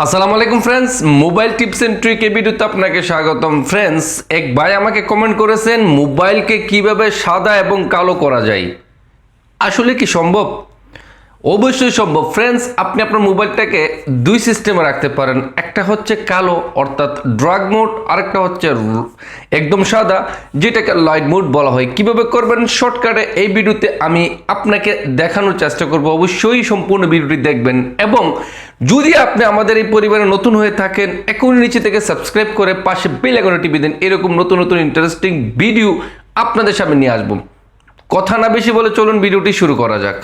আসসালামু আলাইকুম friends, mobile tips and trick এই ভিডিওতে আপনাকে স্বাগতম। ফ্রেন্ডস, এক ভাই আমাকে কমেন্ট করেছেন মোবাইলকে কিভাবে সাদা এবং কালো করা যায়। আসলে কি সম্ভব? অবশ্যই সম্ভব। ফ্রেন্ডস, আপনি আপনার মোবাইলটাকে দুই সিস্টেমে রাখতে পারেন। একটা হচ্ছে কালো অর্থাৎ ডার্ক মোড, আরেকটা হচ্ছে একদম সাদা যেটাকে লাইট মোড বলা হয়। কিভাবে করবেন শর্টকাটে এই ভিডিওতে আমি আপনাকে দেখানোর চেষ্টা করব। অবশ্যই সম্পূর্ণ ভিডিওটি দেখবেন এবং যদি আপনি আমাদের এই পরিবারে নতুন হয়ে থাকেন এখনই নিচে থেকে সাবস্ক্রাইব করে পাশে বেল আইকনে টিপে দেন। এরকম নতুন নতুন ইন্টারেস্টিং ভিডিও আপনাদের সামনে নিয়ে আসবো। কথা না বেশি বলে চলুন ভিডিওটি শুরু করা যাক।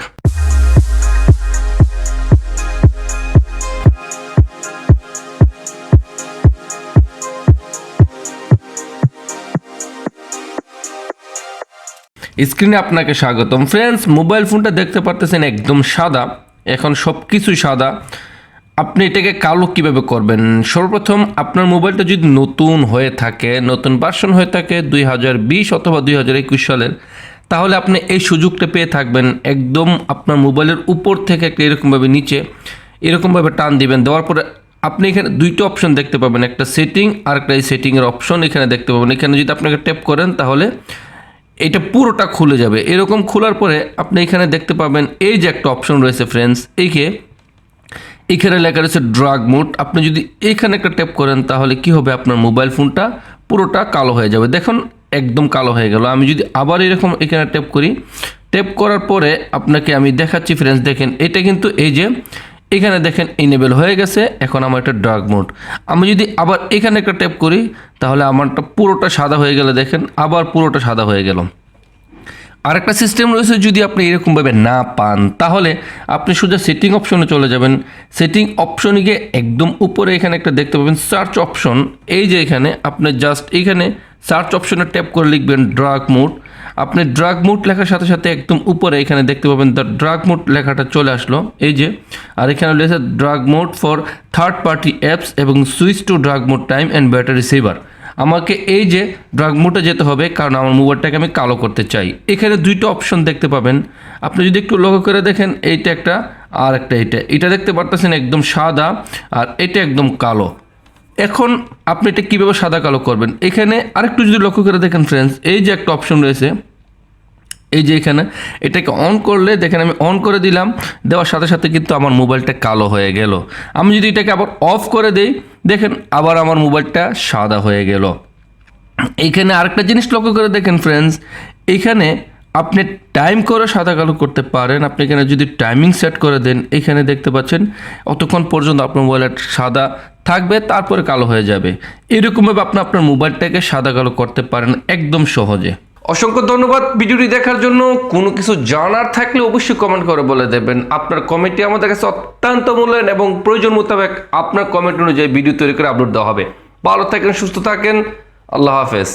স্ক্রিনে আপনাকে স্বাগতম। ফ্রেন্ডস, মোবাইল ফোনটা দেখতে পারতেছেন একদম সাদা। এখন সব কিছুই সাদা। আপনি এটাকে কালো কিভাবে করবেন? সর্বপ্রথম আপনার মোবাইলটা যদি নতুন হয়ে থাকে, নতুন ভার্সন হয়ে থাকে 2020 অথবা 2021 সালের, তাহলে আপনি এই সুযোগটা পেয়ে থাকবেন। একদম আপনার মোবাইলের উপর থেকে একটা এরকমভাবে নিচে এরকমভাবে টান দিবেন। দেওয়ার পরে আপনি এখানে দুইটা অপশন দেখতে পাবেন, একটা সেটিং আর একটা এই সেটিংয়ের অপশন এখানে দেখতে পাবেন। এখানে যদি আপনাকে ট্যাপ করেন তাহলে এটা পুরোটা খুলে যাবে। এরকম খোলার পরে আপনি এখানে দেখতে পাবেন এই যে একটা অপশন রয়েছে ফ্রেন্ডস, এখানে লেখা রয়েছে ডার্ক মোড। আপনি যদি এখানে একটা ট্যাপ করেন তাহলে কি হবে, আপনার মোবাইল ফোনটা পুরোটা কালো হয়ে যাবে। দেখুন একদম কালো হয়ে গেল। আমি যদি আবার এরকম এখানে ট্যাপ করি, ট্যাপ করার পরে আপনাকে আমি দেখাচ্ছি ফ্রেন্ডস, দেখেন এটা কিন্তু এই যে এখানে দেখেন এনেবল হয়ে গেছে। এখন আমার একটা ডার্ক মোড। আমি যদি আবার এখানে একটা ট্যাপ করি তাহলে আমারটা পুরোটা সাদা হয়ে গেল। দেখেন আবার পুরোটা সাদা হয়ে গেল। আরেকটা সিস্টেম রয়েছে, যদি আপনি এরকমভাবে না পান তাহলে আপনি সোজা সেটিং অপশনে চলে যাবেন। সেটিং অপশনে গিয়ে একদম উপরে এখানে একটা দেখতে পাবেন সার্চ অপশন। এই যে এখানে আপনি জাস্ট এখানে সার্চ অপশনে ট্যাপ করে লিখবেন ডার্ক মোড। আপনি ডার্ক মোড লেখার সাথে সাথে একদম উপরে এখানে দেখতে পাবেন দ্য ডার্ক মোড লেখাটা চলে আসলো এই যে। আর এখানে রয়েছে dark mode for third party apps এবং switch to dark mode time and battery saver. আমাকে এই যে ডার্ক মোডে যেতে হবে কারণ আমার মোবাইলটাকে আমি কালো করতে চাই। এখানে দুইটা অপশন দেখতে পাবেন। আপনি যদি একটু লক্ষ্য করে দেখেন, এইটা একটা আর একটা এটা দেখতে পারতেছেন একদম সাদা আর এটা একদম কালো। এখন আপনি এটা কীভাবে সাদা কালো করবেন? এখানে আরেকটু যদি লক্ষ্য করে দেখেন ফ্রেন্ডস, এই যে একটা অপশন রয়েছে এই যে এখানে, এটাকে অন করলে দেখেন আমি অন করে দিলাম, দেওয়ার সাথে সাথে কিন্তু আমার মোবাইলটা কালো হয়ে গেল। আমি যদি এটাকে আবার অফ করে দিই দেখেন আবার আমার মোবাইলটা সাদা হয়ে গেল। এইখানে আরেকটা জিনিস লক্ষ্য করে দেখেন ফ্রেন্ডস, এখানে আপনি টাইম করে সাদা কালো করতে পারেন। আপনি এখানে যদি টাইমিং সেট করে দেন এখানে দেখতে পাচ্ছেন অতক্ষণ পর্যন্ত আপনার মোবাইলটা সাদা থাকবে, তারপরে কালো হয়ে যাবে। এরকমভাবে আপনি আপনার মোবাইলটাকে সাদা কালো করতে পারেন একদম সহজে। অসংখ্য ধন্যবাদ ভিডিওটি দেখার জন্য। কোনো কিছু জানার থাকলে অবশ্যই কমেন্ট করে বলে দেবেন। আপনার কমেন্টটি আমাদের কাছে অত্যন্ত মূল্যায়ন এবং প্রয়োজন মোতাবেক আপনার কমেন্ট অনুযায়ী ভিডিও তৈরি করে আপলোড দেওয়া হবে। ভালো থাকেন, সুস্থ থাকেন, আল্লাহ হাফেজ।